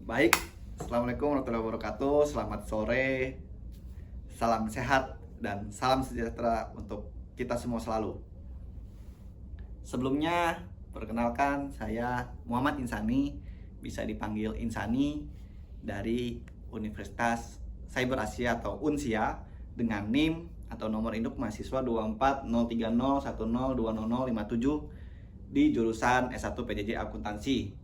Baik, Assalamualaikum warahmatullahi wabarakatuh. Selamat sore, salam sehat, dan salam sejahtera untuk kita semua selalu. Sebelumnya, perkenalkan saya Muhammad Insani, bisa dipanggil Insani, dari Universitas Cyber Asia atau UNSIA, dengan NIM atau nomor induk mahasiswa 240301020057 di jurusan S1 PJJ Akuntansi.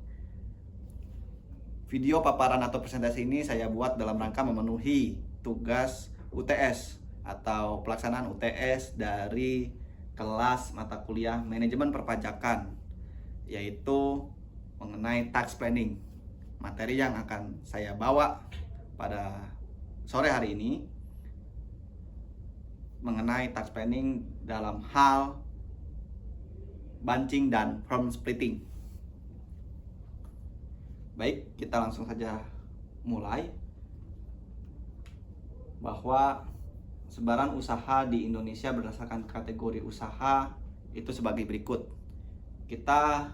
Video paparan atau presentasi ini saya buat dalam rangka memenuhi tugas UTS atau pelaksanaan UTS dari kelas mata kuliah manajemen perpajakan, yaitu mengenai tax planning. Materi yang akan saya bawa pada sore hari ini mengenai tax planning dalam hal bunching dan firm splitting. Baik, kita langsung saja mulai. Bahwa sebaran usaha di Indonesia berdasarkan kategori usaha itu sebagai berikut. Kita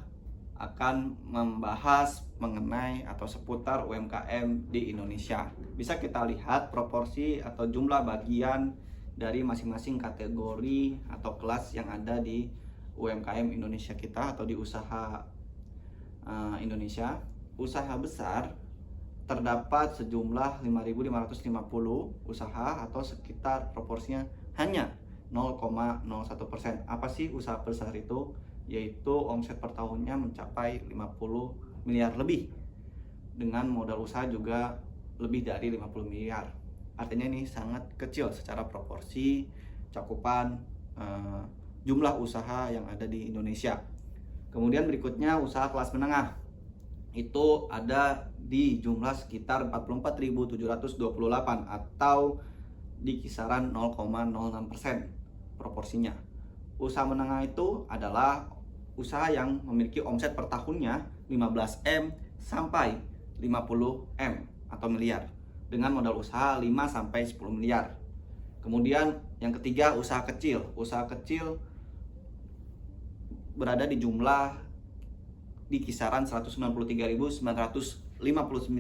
akan membahas mengenai atau seputar UMKM di Indonesia. Bisa kita lihat proporsi atau jumlah bagian dari masing-masing kategori atau kelas yang ada di UMKM Indonesia kita atau di usaha Indonesia. Usaha besar terdapat sejumlah 5.550 usaha atau sekitar proporsinya hanya 0,01%. Apa sih usaha besar itu? Yaitu omset per tahunnya mencapai 50 miliar lebih, dengan modal usaha juga lebih dari 50 miliar. Artinya ini sangat kecil secara proporsi cakupan jumlah usaha yang ada di Indonesia. Kemudian berikutnya usaha kelas menengah, itu ada di jumlah sekitar 44.728 atau di kisaran 0,06% proporsinya. Usaha menengah itu adalah usaha yang memiliki omset per tahunnya 15M sampai 50M atau miliar, dengan modal usaha 5 sampai 10 miliar. Kemudian yang ketiga usaha kecil. Usaha kecil berada di jumlah di kisaran 193.959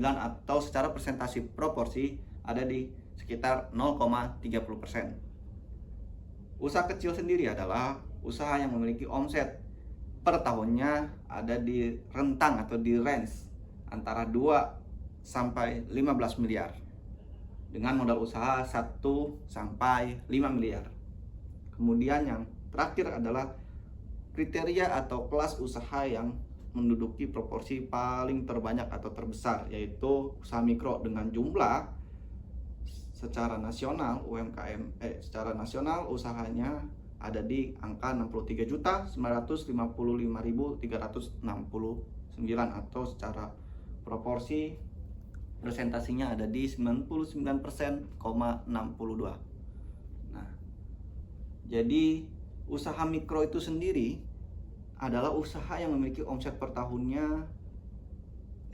atau secara presentasi proporsi ada di sekitar 0,30%. Usaha kecil sendiri adalah usaha yang memiliki omset per tahunnya ada di rentang atau di range antara 2 sampai 15 miliar dengan modal usaha 1 sampai 5 miliar. Kemudian yang terakhir adalah kriteria atau kelas usaha yang menduduki proporsi paling terbanyak atau terbesar, yaitu usaha mikro dengan jumlah secara nasional secara nasional usahanya ada di angka 63.955.369 atau secara proporsi presentasinya ada di 99%,62. Nah, jadi usaha mikro itu sendiri adalah usaha yang memiliki omset per tahunnya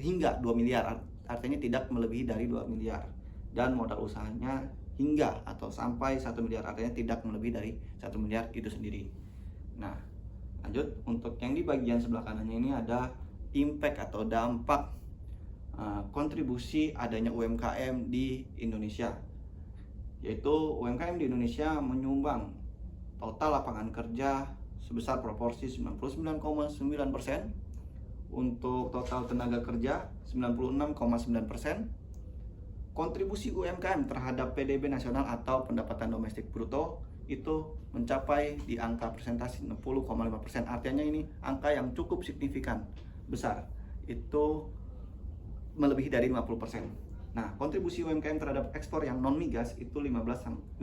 hingga 2 miliar, artinya tidak melebihi dari 2 miliar, dan modal usahanya hingga atau sampai 1 miliar, artinya tidak melebihi dari 1 miliar itu sendiri. Nah, lanjut, untuk yang di bagian sebelah kanannya ini ada impact atau dampak kontribusi adanya UMKM di Indonesia, yaitu UMKM di Indonesia menyumbang total lapangan kerja sebesar proporsi 99,9%, untuk total tenaga kerja 96,9%. Kontribusi UMKM terhadap PDB nasional atau pendapatan domestik bruto itu mencapai di angka presentasi 60,5%. Artinya ini angka yang cukup signifikan besar, itu melebihi dari 50%. Nah, kontribusi UMKM terhadap ekspor yang non migas itu 15,6%.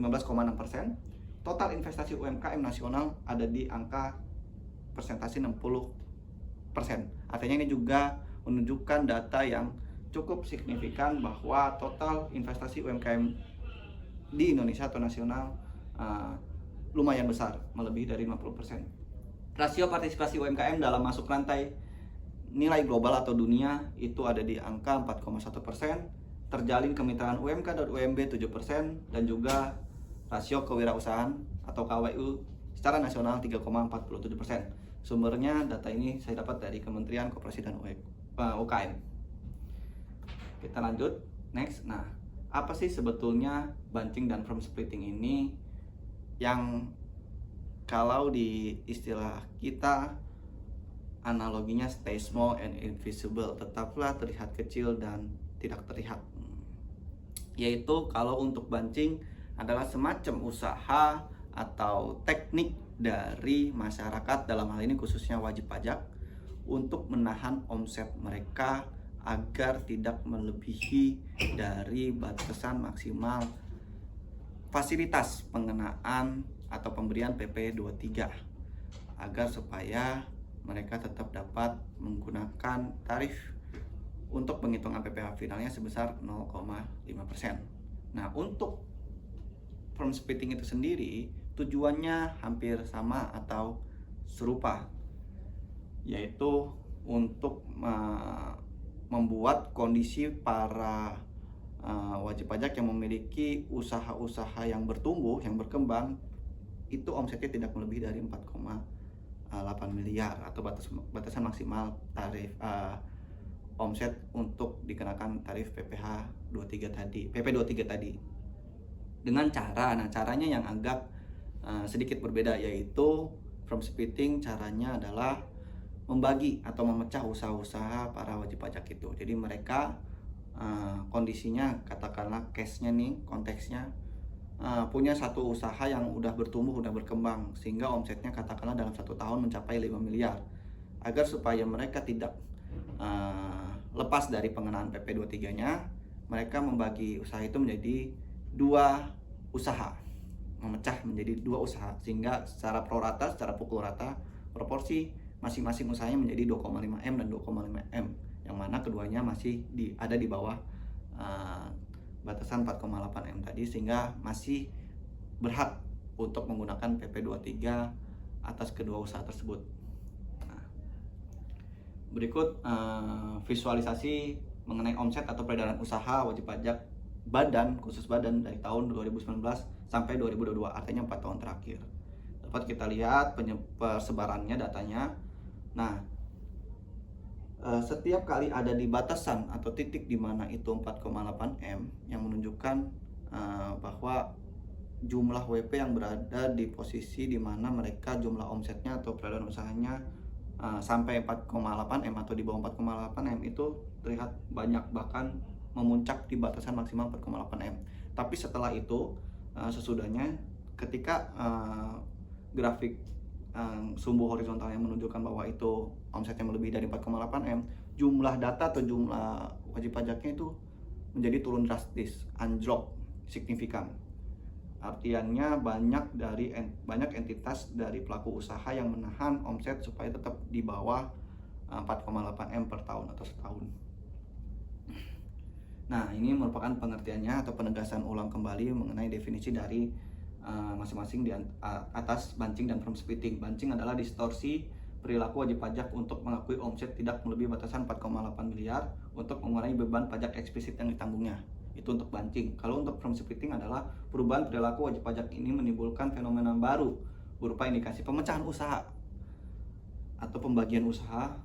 Total investasi UMKM nasional ada di angka presentasi 60%. Artinya ini juga menunjukkan data yang cukup signifikan bahwa total investasi UMKM di Indonesia atau nasional lumayan besar, melebihi dari 50%. Rasio partisipasi UMKM dalam masuk rantai nilai global atau dunia itu ada di angka 4,1%. Terjalin kemitraan UMK dan UMB 7%, dan juga rasio kewirausahaan atau KWU secara nasional 3,47%. Sumbernya data ini saya dapat dari Kementerian Koperasi dan UKM. Kita lanjut next. Nah, apa sih sebetulnya bunching dan firm splitting ini, yang kalau di istilah kita analoginya stay small and invisible, tetaplah terlihat kecil dan tidak terlihat. Yaitu kalau untuk bunching adalah semacam usaha atau teknik dari masyarakat, dalam hal ini khususnya wajib pajak, untuk menahan omset mereka agar tidak melebihi dari batasan maksimal fasilitas pengenaan atau pemberian PP 23, agar supaya mereka tetap dapat menggunakan tarif untuk penghitungan PPh finalnya sebesar 0,5%. Nah, untuk firm splitting itu sendiri tujuannya hampir sama atau serupa, yaitu untuk membuat kondisi para wajib pajak yang memiliki usaha-usaha yang bertumbuh, yang berkembang, itu omsetnya tidak melebihi dari 4,8 miliar atau batasan maksimal tarif omset untuk dikenakan tarif PPh 23 tadi, PP 23 tadi. Dengan caranya yang agak sedikit berbeda, yaitu firm splitting caranya adalah membagi atau memecah usaha-usaha para wajib pajak itu. Jadi mereka kondisinya, katakanlah case-nya nih, konteksnya punya satu usaha yang udah bertumbuh, udah berkembang, sehingga omsetnya katakanlah dalam 1 tahun mencapai 5 miliar. Agar supaya mereka tidak lepas dari pengenaan PP 23-nya, mereka membagi usaha itu menjadi 2 usaha, memecah menjadi 2 usaha, sehingga secara prorata, secara pukul rata, proporsi masing-masing usahanya menjadi 2,5M dan 2,5M, yang mana keduanya masih ada di bawah batasan 4,8M tadi, sehingga masih berhak untuk menggunakan PP 23 atas kedua usaha tersebut. Nah, berikut visualisasi mengenai omset atau peredaran usaha wajib pajak khusus badan dari tahun 2019 sampai 2022, artinya 4 tahun terakhir. Dapat kita lihat persebarannya, datanya. Nah, setiap kali ada di batasan atau titik di mana itu 4,8M, yang menunjukkan bahwa jumlah WP yang berada di posisi di mana mereka jumlah omsetnya atau peredaran usahanya sampai 4,8M atau di bawah 4,8M itu terlihat banyak, bahkan memuncak di batasan maksimal 4,8M. Tapi setelah itu, sesudahnya, ketika grafik sumbu horizontal yang menunjukkan bahwa itu omsetnya melebihi dari 4,8M, jumlah data atau jumlah wajib pajaknya itu menjadi turun drastis, anjlok signifikan. Artinya banyak entitas dari pelaku usaha yang menahan omset supaya tetap di bawah 4,8M per tahun atau setahun. Nah, ini merupakan pengertiannya atau penegasan ulang kembali mengenai definisi dari masing-masing di atas bunching dan firm splitting. Bunching adalah distorsi perilaku wajib pajak untuk mengakui omset tidak melebihi batasan 4,8 miliar untuk mengurangi beban pajak eksplisit yang ditanggungnya. Itu untuk bunching. Kalau untuk firm splitting adalah perubahan perilaku wajib pajak ini menimbulkan fenomena baru berupa indikasi pemecahan usaha atau pembagian usaha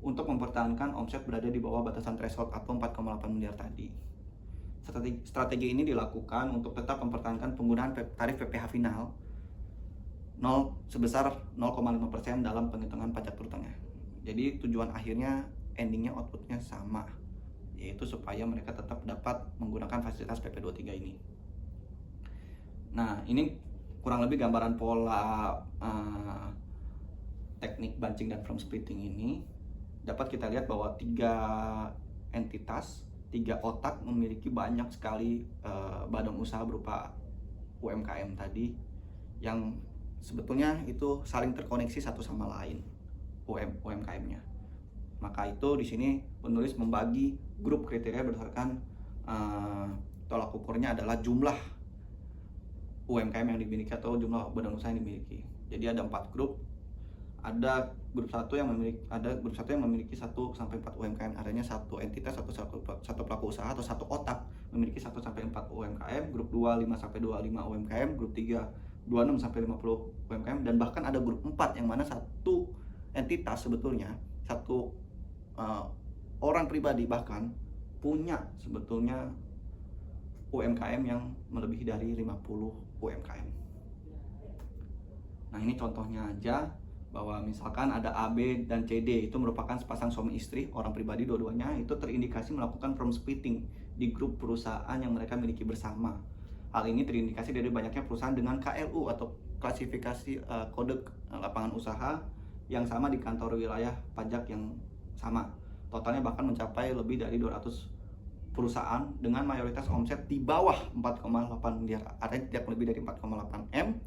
untuk mempertahankan omset berada di bawah batasan threshold atau 4,8 miliar tadi. Strategi ini dilakukan untuk tetap mempertahankan penggunaan tarif PPh final sebesar 0,5% dalam penghitungan pajak berutangnya. Jadi tujuan akhirnya, endingnya, outputnya sama, yaitu supaya mereka tetap dapat menggunakan fasilitas PP 23 ini. Nah, ini kurang lebih gambaran pola teknik bunching dan firm splitting ini. Dapat kita lihat bahwa 3 entitas, 3 otak memiliki banyak sekali badan usaha berupa UMKM tadi, yang sebetulnya itu saling terkoneksi satu sama lain, UMKM-nya. Maka itu di sini penulis membagi grup kriteria berdasarkan tolak ukurnya adalah jumlah UMKM yang dimiliki atau jumlah badan usaha yang dimiliki. Jadi ada 4 grup. Ada grup 1 yang memiliki 1 sampai 4 UMKM, artinya satu entitas atau satu pelaku usaha atau satu otak memiliki 1 sampai 4 UMKM. Grup 2 5 sampai 25 UMKM, grup 3 26 sampai 50 UMKM, dan bahkan ada grup 4 yang mana satu entitas sebetulnya, satu orang pribadi bahkan punya sebetulnya UMKM yang melebihi dari 50 UMKM. Nah, ini contohnya aja bahwa misalkan ada A, B, dan CD itu merupakan sepasang suami istri, orang pribadi dua-duanya itu terindikasi melakukan firm splitting di grup perusahaan yang mereka miliki bersama. Hal ini terindikasi dari banyaknya perusahaan dengan KLU atau klasifikasi kode lapangan usaha yang sama di kantor wilayah pajak yang sama. Totalnya bahkan mencapai lebih dari 200 perusahaan dengan mayoritas omset di bawah 4,8 miliar, artinya tidak lebih dari 4,8 M,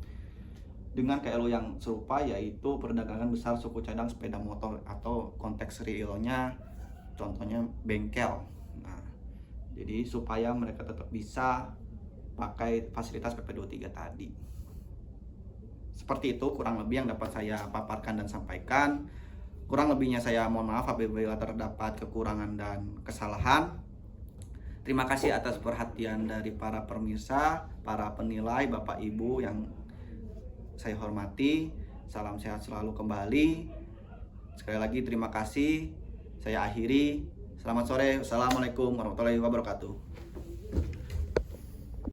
dengan KLU yang serupa, yaitu perdagangan besar suku cadang sepeda motor, atau konteks realnya contohnya bengkel. Nah, jadi supaya mereka tetap bisa pakai fasilitas PP23 tadi. Seperti itu kurang lebih yang dapat saya paparkan dan sampaikan. Kurang lebihnya saya mohon maaf apabila terdapat kekurangan dan kesalahan. Terima kasih atas perhatian dari para pemirsa, para penilai, Bapak Ibu yang saya hormati. Salam sehat selalu kembali. Sekali lagi terima kasih. Saya akhiri. Selamat sore. Wassalamualaikum warahmatullahi wabarakatuh.